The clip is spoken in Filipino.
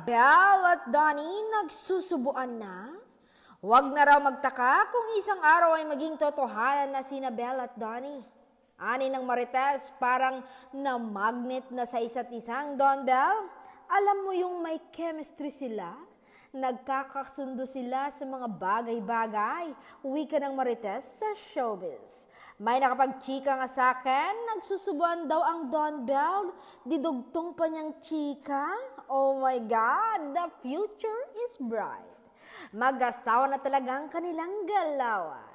Belle at Donnie nagsusubuan na? Huwag na raw magtaka kung isang araw ay maging totohanan na sina Belle at Donnie. Ani ng Marites parang na-magnet na sa isa't isang Don Belle. Alam mo yung may chemistry sila? Nagkakasundo sila sa mga bagay-bagay. Wika ng Marites sa showbiz. May nakapagchika nga sa akin, nagsusubuan daw ang Don Belle. Didugtong pa niyang chika. Oh my God, the future is bright. Mag-asawa na talagang kanilang galawan.